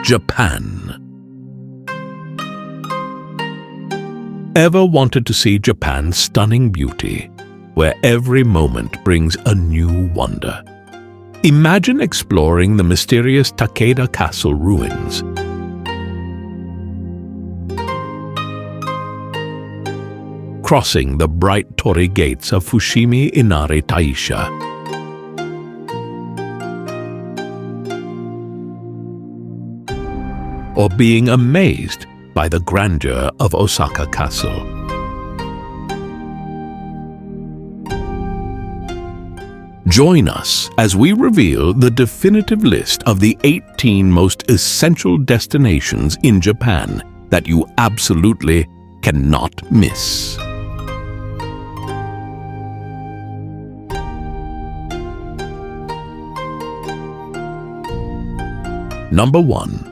Japan. Ever wanted to see Japan's stunning beauty, where every moment brings a new wonder? Imagine exploring the mysterious Takeda Castle ruins. Crossing the bright torii gates of Fushimi Inari Taisha. Or being amazed by the grandeur of Osaka Castle. Join us as we reveal the definitive list of the 18 most essential destinations in Japan that you absolutely cannot miss. Number 1.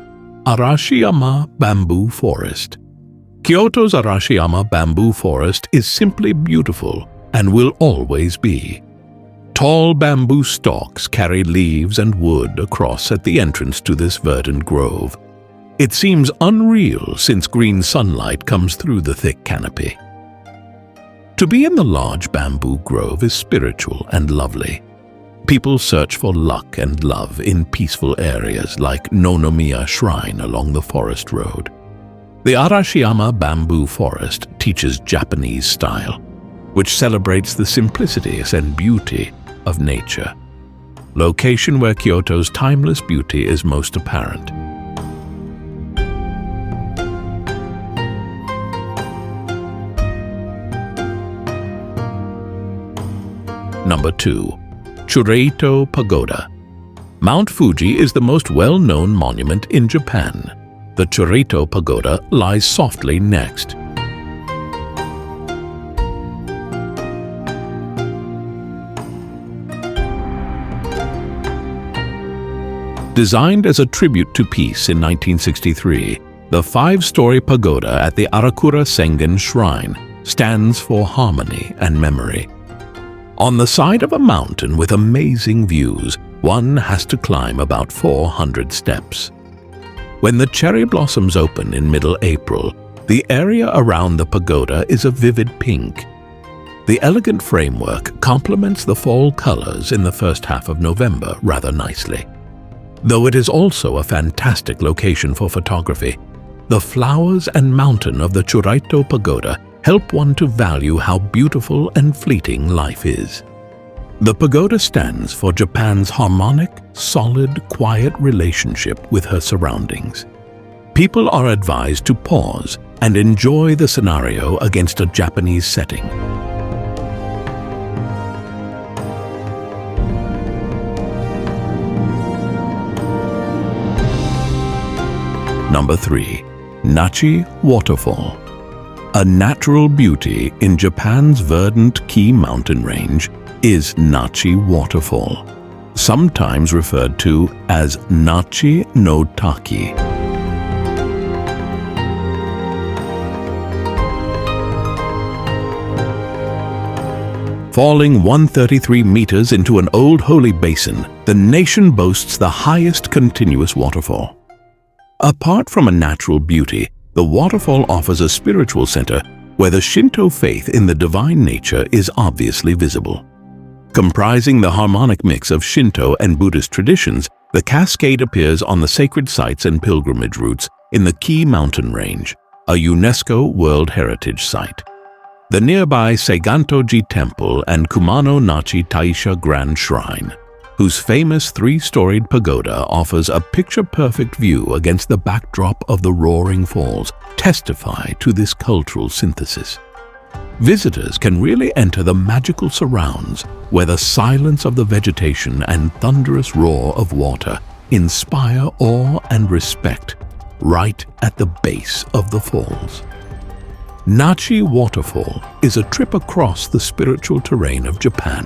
Arashiyama Bamboo Forest. Kyoto's Arashiyama Bamboo Forest is simply beautiful and will always be. Tall bamboo stalks carry leaves and wood across at the entrance to this verdant grove. It seems unreal since green sunlight comes through the thick canopy. To be in the large bamboo grove is spiritual and lovely. People search for luck and love in peaceful areas like Nonomiya Shrine along the forest road. The Arashiyama Bamboo Forest teaches Japanese style, which celebrates the simplicities and beauty of nature. Location where Kyoto's timeless beauty is most apparent. Number 2. Chureito Pagoda. Mount Fuji is the most well-known monument in Japan. The Chureito Pagoda lies softly next. Designed as a tribute to peace in 1963, the 5-story pagoda at the Arakura Sengen Shrine stands for harmony and memory. On the side of a mountain with amazing views, one has to climb about 400 steps. When the cherry blossoms open in middle April, the area around the pagoda is a vivid pink. The elegant framework complements the fall colors in the first half of November rather nicely. Though it is also a fantastic location for photography, the flowers and mountain of the Chureito Pagoda help one to value how beautiful and fleeting life is. The pagoda stands for Japan's harmonic, solid, quiet relationship with her surroundings. People are advised to pause and enjoy the scenario against a Japanese setting. Number 3. Nachi Waterfall. A natural beauty in Japan's verdant Ki mountain range is Nachi Waterfall, sometimes referred to as Nachi no Taki. Falling 133 meters into an old holy basin, the nation boasts the highest continuous waterfall. Apart from a natural beauty, the waterfall offers a spiritual center where the Shinto faith in the divine nature is obviously visible. Comprising the harmonic mix of Shinto and Buddhist traditions, the cascade appears on the sacred sites and pilgrimage routes in the Ki mountain range, a UNESCO World Heritage Site. The nearby Seigantoji Temple and Kumano Nachi Taisha Grand Shrine, whose famous 3-storied pagoda offers a picture-perfect view against the backdrop of the roaring falls, testify to this cultural synthesis. Visitors can really enter the magical surrounds where the silence of the vegetation and thunderous roar of water inspire awe and respect right at the base of the falls. Nachi Waterfall is a trip across the spiritual terrain of Japan,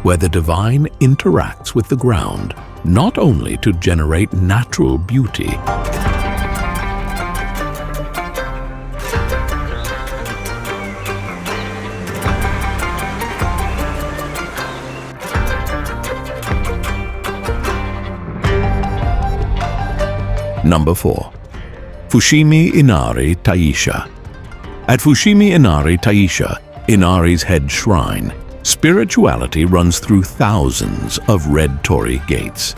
where the divine interacts with the ground, not only to generate natural beauty, Number 4. Fushimi Inari Taisha. At Fushimi Inari Taisha, Inari's head shrine, spirituality runs through thousands of red torii gates.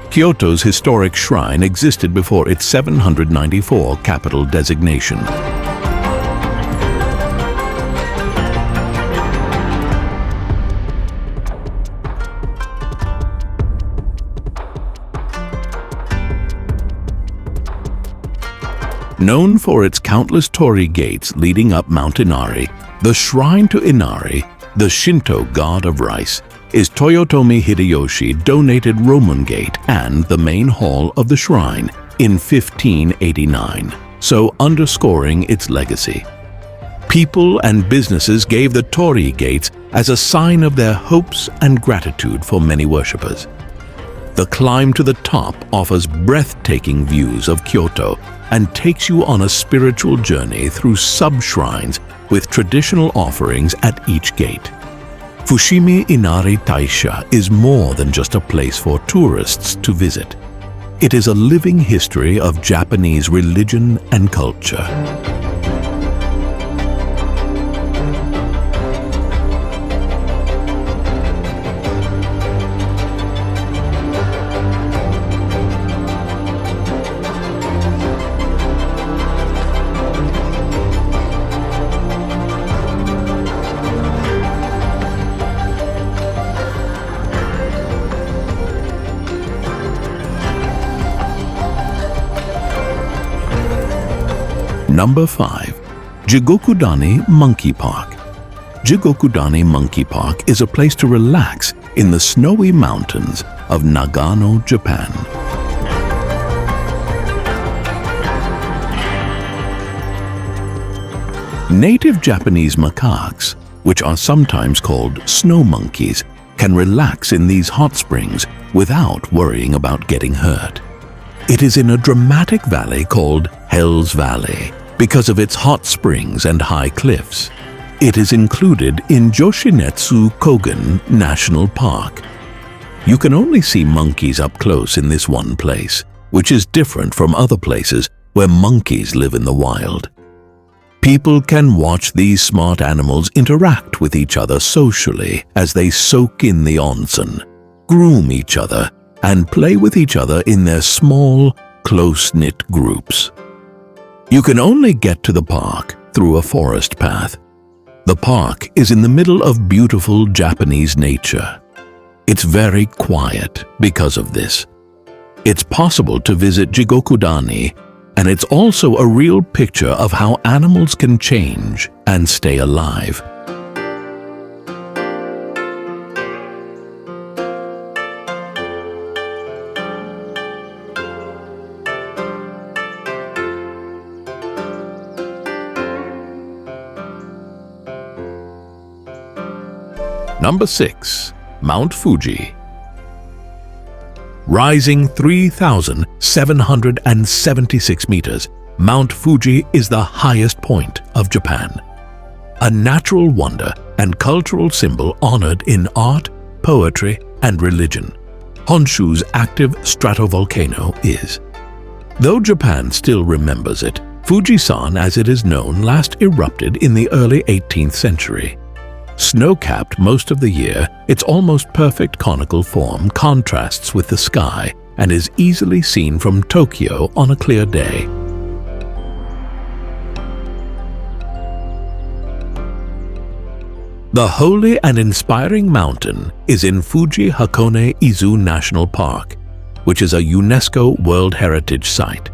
Kyoto's historic shrine existed before its 794 capital designation. Known for its countless torii gates leading up Mount Inari, the shrine to Inari, the Shinto god of rice, is Toyotomi Hideyoshi donated Roman gate and the main hall of the shrine in 1589, so underscoring its legacy. People and businesses gave the torii gates as a sign of their hopes and gratitude for many worshippers. The climb to the top offers breathtaking views of Kyoto and takes you on a spiritual journey through sub-shrines with traditional offerings at each gate. Fushimi Inari Taisha is more than just a place for tourists to visit. It is a living history of Japanese religion and culture. Number 5. Jigokudani Monkey Park. Jigokudani Monkey Park is a place to relax in the snowy mountains of Nagano, Japan. Native Japanese macaques, which are sometimes called snow monkeys, can relax in these hot springs without worrying about getting hurt. It is in a dramatic valley called Hell's Valley because of its hot springs and high cliffs. It is included in Yoshinetsu Kogen National Park. You can only see monkeys up close in this one place, which is different from other places where monkeys live in the wild. People can watch these smart animals interact with each other socially as they soak in the onsen, groom each other, and play with each other in their small, close-knit groups. You can only get to the park through a forest path. The park is in the middle of beautiful Japanese nature. It's very quiet because of this. It's possible to visit Jigokudani, and it's also a real picture of how animals can change and stay alive. Number 6. Mount Fuji. Rising 3,776 meters, Mount Fuji is the highest point of Japan. A natural wonder and cultural symbol honored in art, poetry, and religion, Honshu's active stratovolcano is. Though Japan still remembers it, Fujisan, as it is known, last erupted in the early 18th century. Snow-capped most of the year, its almost perfect conical form contrasts with the sky and is easily seen from Tokyo on a clear day. The holy and inspiring mountain is in Fuji Hakone-Izu National Park, which is a UNESCO World Heritage Site.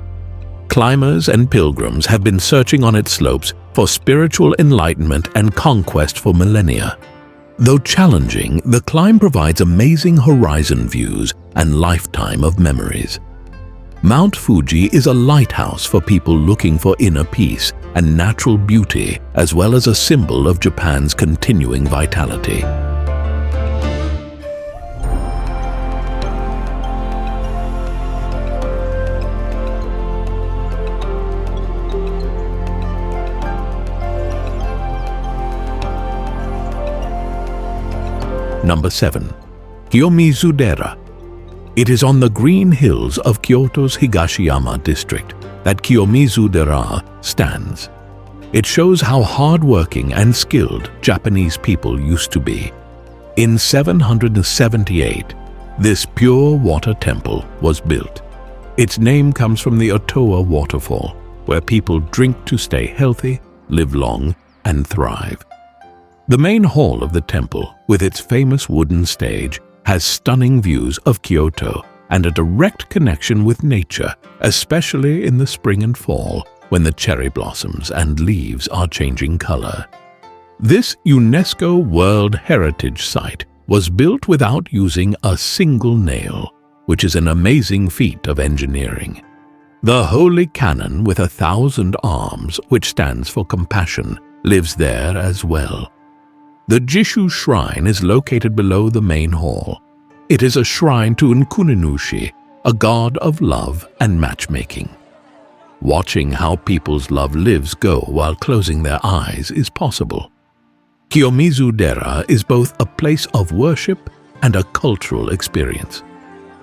Climbers and pilgrims have been searching on its slopes for spiritual enlightenment and conquest for millennia. Though challenging, the climb provides amazing horizon views and lifetime of memories. Mount Fuji is a lighthouse for people looking for inner peace and natural beauty, as well as a symbol of Japan's continuing vitality. Number 7. Kiyomizu-dera. It is on the green hills of Kyoto's Higashiyama district that Kiyomizu-dera stands. It shows how hard-working and skilled Japanese people used to be. In 778, this pure water temple was built. Its name comes from the Otoa waterfall, where people drink to stay healthy, live long, and thrive. The main hall of the temple, with its famous wooden stage, has stunning views of Kyoto and a direct connection with nature, especially in the spring and fall, when the cherry blossoms and leaves are changing color. This UNESCO World Heritage Site was built without using a single nail, which is an amazing feat of engineering. The Holy Canon with 1,000 arms, which stands for compassion, lives there as well. The Jishu Shrine is located below the main hall. It is a shrine to Nkuninushi, a god of love and matchmaking. Watching how people's love lives go while closing their eyes is possible. Kiyomizu-dera is both a place of worship and a cultural experience.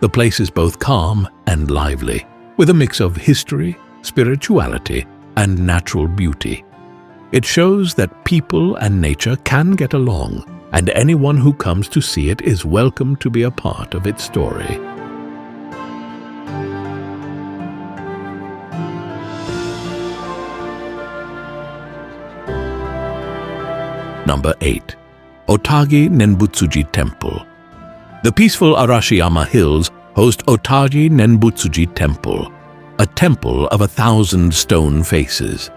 The place is both calm and lively, with a mix of history, spirituality, and natural beauty. It shows that people and nature can get along, and anyone who comes to see it is welcome to be a part of its story. Number 8. Otagi Nenbutsuji Temple. The peaceful Arashiyama Hills host Otagi Nenbutsuji Temple, a temple of 1,000 stone faces.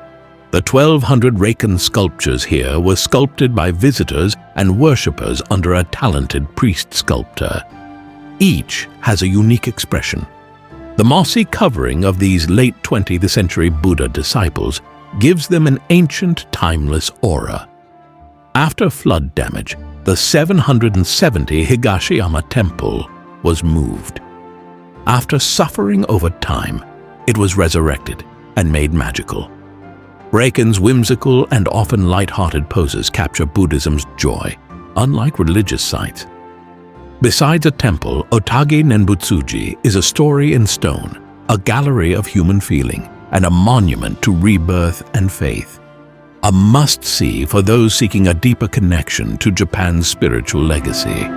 The 1,200 Reikan sculptures here were sculpted by visitors and worshippers under a talented priest sculptor. Each has a unique expression. The mossy covering of these late 20th century Buddha disciples gives them an ancient, timeless aura. After flood damage, the 770 Higashiyama Temple was moved. After suffering over time, it was resurrected and made magical. Reikan's whimsical and often light-hearted poses capture Buddhism's joy, unlike religious sites. Besides a temple, Otagi Nenbutsuji is a story in stone, a gallery of human feeling, and a monument to rebirth and faith. A must-see for those seeking a deeper connection to Japan's spiritual legacy.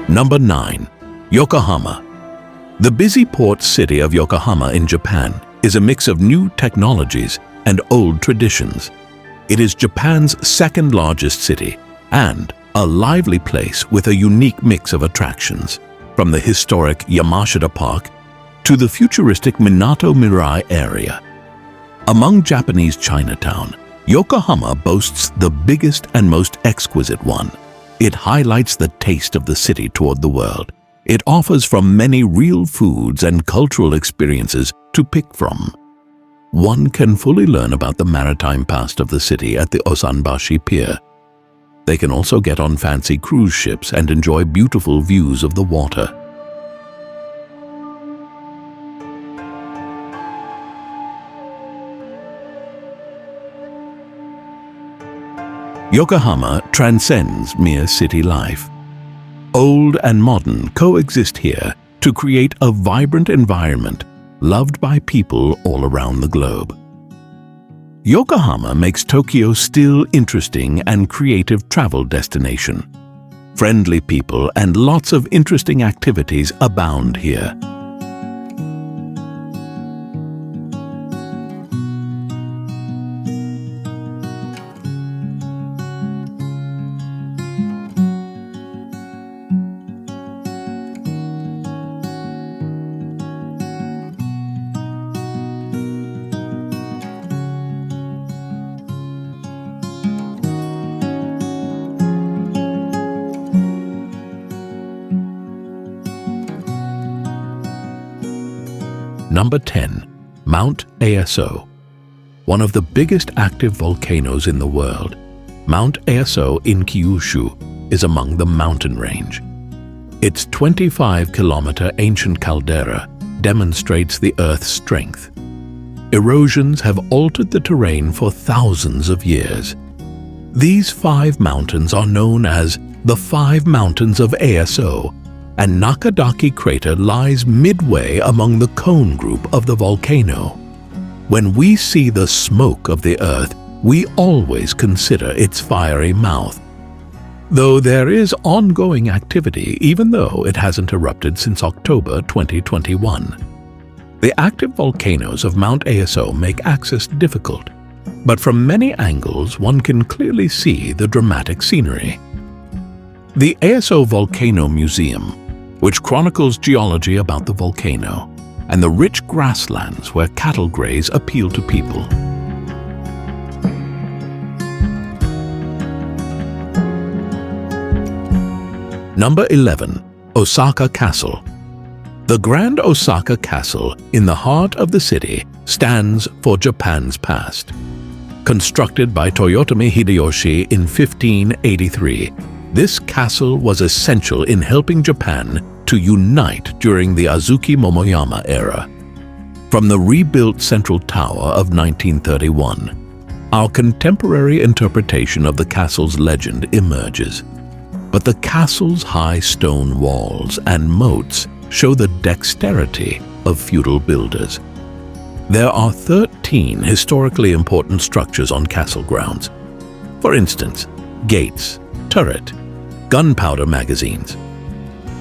Number 9. Yokohama. The busy port city of Yokohama in Japan is a mix of new technologies and old traditions. It is Japan's second largest city and a lively place with a unique mix of attractions, from the historic Yamashita Park to the futuristic Minato Mirai area. Among Japanese Chinatown, Yokohama boasts the biggest and most exquisite one. It highlights the taste of the city toward the world. It offers from many real foods and cultural experiences to pick from. One can fully learn about the maritime past of the city at the Osanbashi Pier. They can also get on fancy cruise ships and enjoy beautiful views of the water. Yokohama transcends mere city life. Old and modern coexist here to create a vibrant environment loved by people all around the globe. Yokohama makes Tokyo still interesting and creative travel destination. Friendly people and lots of interesting activities abound here. Number 10. Mount Aso. One of the biggest active volcanoes in the world, Mount Aso in Kyushu is among the mountain range. Its 25-kilometer ancient caldera demonstrates the Earth's strength. Erosions have altered the terrain for thousands of years. These 5 mountains are known as the 5 Mountains of Aso, and Nakadaki crater lies midway among the cone group of the volcano. When we see the smoke of the earth, we always consider its fiery mouth. Though there is ongoing activity, even though it hasn't erupted since October 2021. The active volcanoes of Mount Aso make access difficult, but from many angles one can clearly see the dramatic scenery. The Aso Volcano Museum, which chronicles geology about the volcano and the rich grasslands where cattle graze, appeal to people. Number 11. Osaka Castle. The Grand Osaka Castle, in the heart of the city, stands for Japan's past. Constructed by Toyotomi Hideyoshi in 1583, this castle was essential in helping Japan to unite during the Azuchi Momoyama era. From the rebuilt Central Tower of 1931, our contemporary interpretation of the castle's legend emerges. But the castle's high stone walls and moats show the dexterity of feudal builders. There are 13 historically important structures on castle grounds. For instance, gates, turret, gunpowder magazines.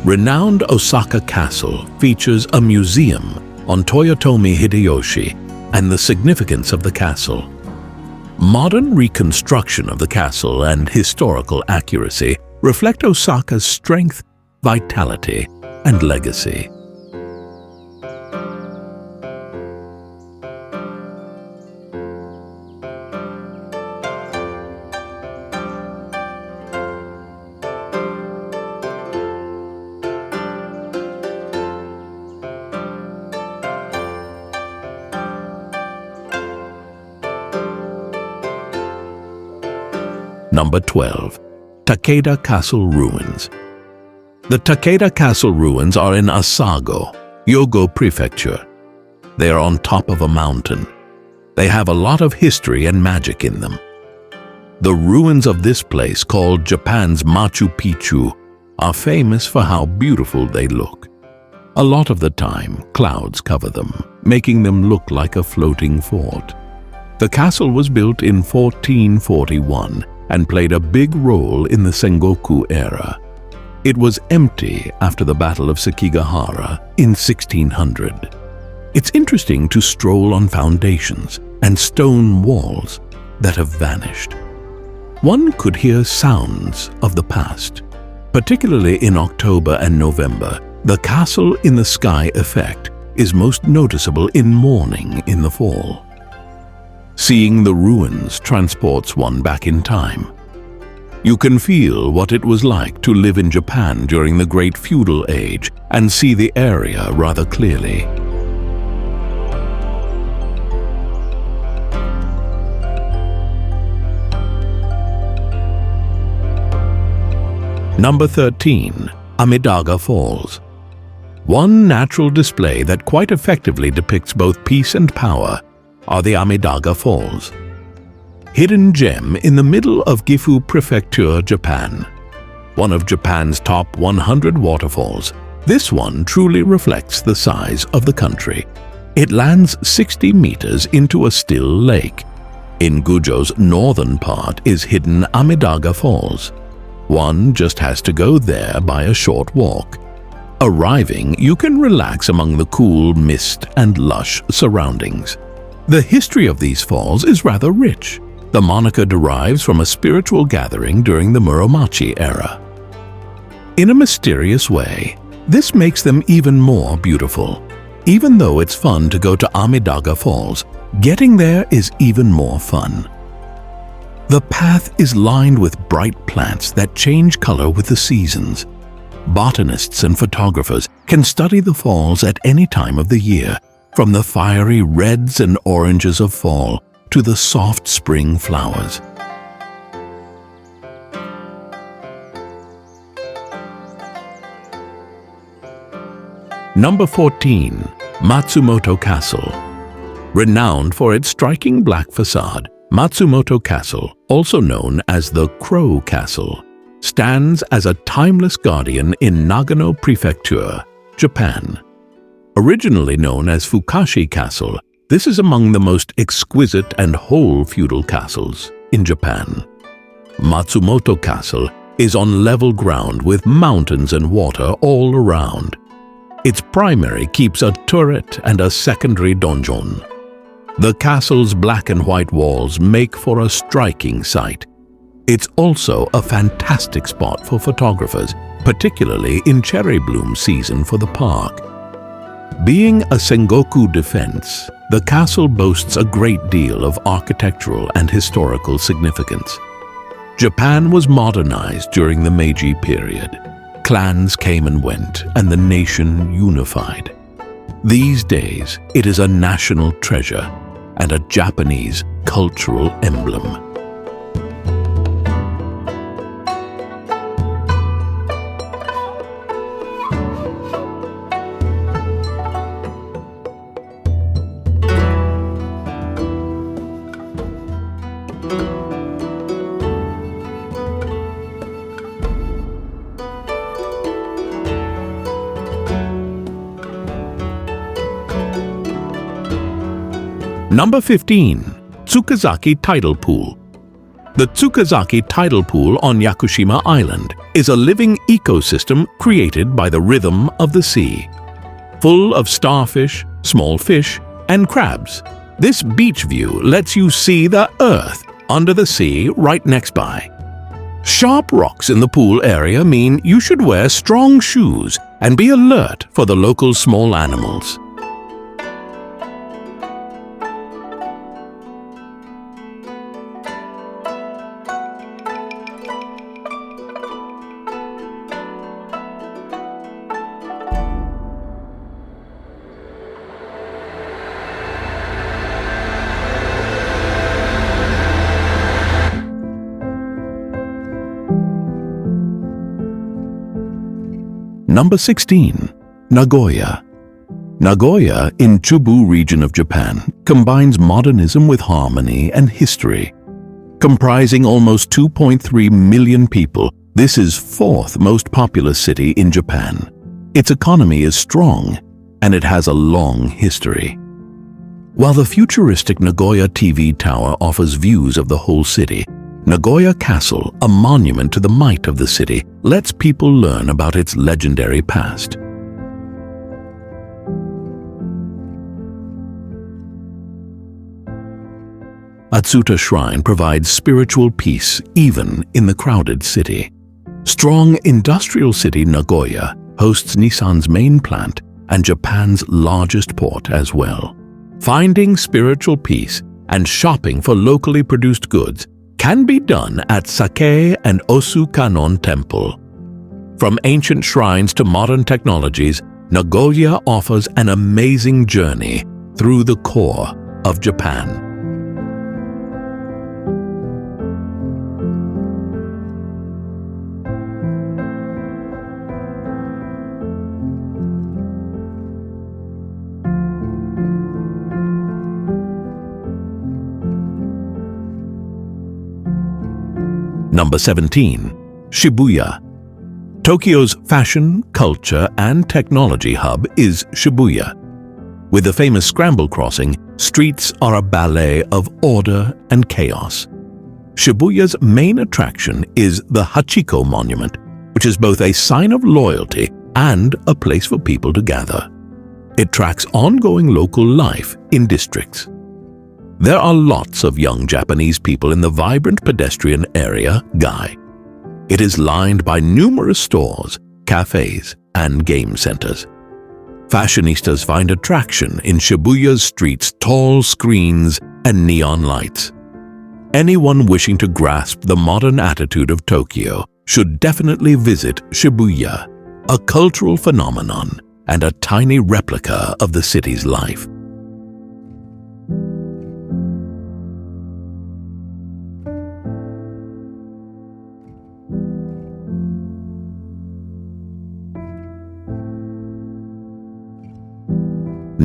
Renowned Osaka Castle features a museum on Toyotomi Hideyoshi and the significance of the castle. Modern reconstruction of the castle and historical accuracy reflect Osaka's strength, vitality, and legacy. Number 12. Takeda Castle Ruins. The Takeda Castle ruins are in Asago, Hyogo Prefecture. They are on top of a mountain. They have a lot of history and magic in them. The ruins of this place, called Japan's Machu Picchu, are famous for how beautiful they look. A lot of the time, clouds cover them, making them look like a floating fort. The castle was built in 1441 and played a big role in the Sengoku era. It was empty after the Battle of Sekigahara in 1600. It's interesting to stroll on foundations and stone walls that have vanished. One could hear sounds of the past. Particularly in October and November, the castle in the sky effect is most noticeable in morning in the fall. Seeing the ruins transports one back in time. You can feel what it was like to live in Japan during the Great Feudal Age and see the area rather clearly. Number 13. Amidaga Falls. One natural display that quite effectively depicts both peace and power are the Amidaga Falls. Hidden gem in the middle of Gifu Prefecture, Japan. One of Japan's top 100 waterfalls, this one truly reflects the size of the country. It lands 60 meters into a still lake. In Gujo's northern part is hidden Amidaga Falls. One just has to go there by a short walk. Arriving, you can relax among the cool mist and lush surroundings. The history of these falls is rather rich. The moniker derives from a spiritual gathering during the Muromachi era. In a mysterious way, this makes them even more beautiful. Even though it's fun to go to Amidaga Falls, getting there is even more fun. The path is lined with bright plants that change color with the seasons. Botanists and photographers can study the falls at any time of the year, from the fiery reds and oranges of fall to the soft spring flowers. Number 14. Matsumoto Castle. Renowned for its striking black facade, Matsumoto Castle, also known as the Crow Castle, stands as a timeless guardian in Nagano Prefecture, Japan. Originally known as Fukashi Castle, this is among the most exquisite and whole feudal castles in Japan. Matsumoto Castle is on level ground with mountains and water all around. Its primary keeps a turret and a secondary donjon. The castle's black and white walls make for a striking sight. It's also a fantastic spot for photographers, particularly in cherry bloom season for the park. Being a Sengoku defense, the castle boasts a great deal of architectural and historical significance. Japan was modernized during the Meiji period. Clans came and went, and the nation unified. These days, it is a national treasure and a Japanese cultural emblem. Number 15. Tsukazaki Tidal Pool. The Tsukazaki Tidal Pool on Yakushima Island is a living ecosystem created by the rhythm of the sea. Full of starfish, small fish, and crabs, this beach view lets you see the earth under the sea right next by. Sharp rocks in the pool area mean you should wear strong shoes and be alert for the local small animals. Number 16. Nagoya. Nagoya, in Chubu region of Japan, combines modernism with harmony and history. Comprising almost 2.3 million people, this is fourth most populous city in Japan. Its economy is strong, and it has a long history. While the futuristic Nagoya TV tower offers views of the whole city, Nagoya Castle, a monument to the might of the city, lets people learn about its legendary past. Atsuta Shrine provides spiritual peace even in the crowded city. Strong industrial city Nagoya hosts Nissan's main plant and Japan's largest port as well. Finding spiritual peace and shopping for locally produced goods can be done at Sake and Osu Kanon Temple. From ancient shrines to modern technologies, Nagoya offers an amazing journey through the core of Japan. Number 17. Shibuya. Tokyo's fashion, culture, and technology hub is Shibuya. With the famous Scramble Crossing, streets are a ballet of order and chaos. Shibuya's main attraction is the Hachiko Monument, which is both a sign of loyalty and a place for people to gather. It tracks ongoing local life in districts. There are lots of young Japanese people in the vibrant pedestrian area, Gai. It is lined by numerous stores, cafes, and game centers. Fashionistas find attraction in Shibuya's streets' tall screens and neon lights. Anyone wishing to grasp the modern attitude of Tokyo should definitely visit Shibuya, a cultural phenomenon and a tiny replica of the city's life.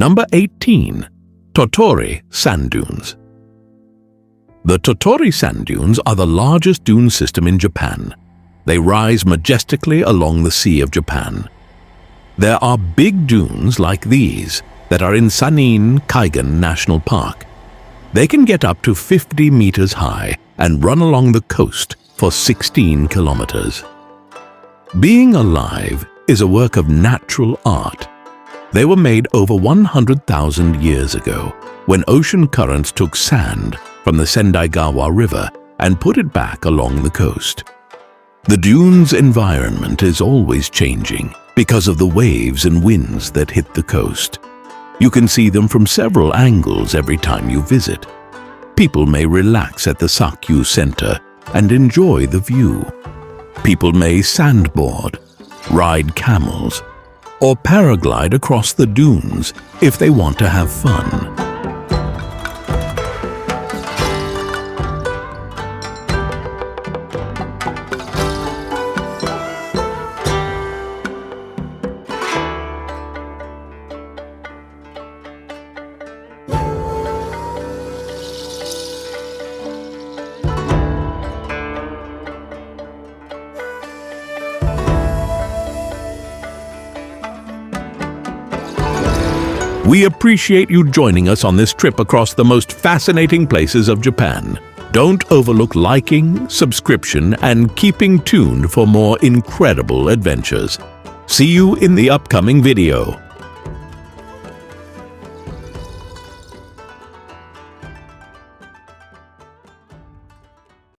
Number 18. Tottori Sand Dunes. The Tottori sand dunes are the largest dune system in Japan. They rise majestically along the Sea of Japan. There are big dunes like these that are in Sanin Kaigan National Park. They can get up to 50 meters high and run along the coast for 16 kilometers. Being alive is a work of natural art. They were made over 100,000 years ago when ocean currents took sand from the Sendaigawa River and put it back along the coast. The dunes' environment is always changing because of the waves and winds that hit the coast. You can see them from several angles every time you visit. People may relax at the Sakyu Center and enjoy the view. People may sandboard, ride camels, or paraglide across the dunes if they want to have fun. We appreciate you joining us on this trip across the most fascinating places of Japan. Don't overlook liking, subscription, and keeping tuned for more incredible adventures. See you in the upcoming video.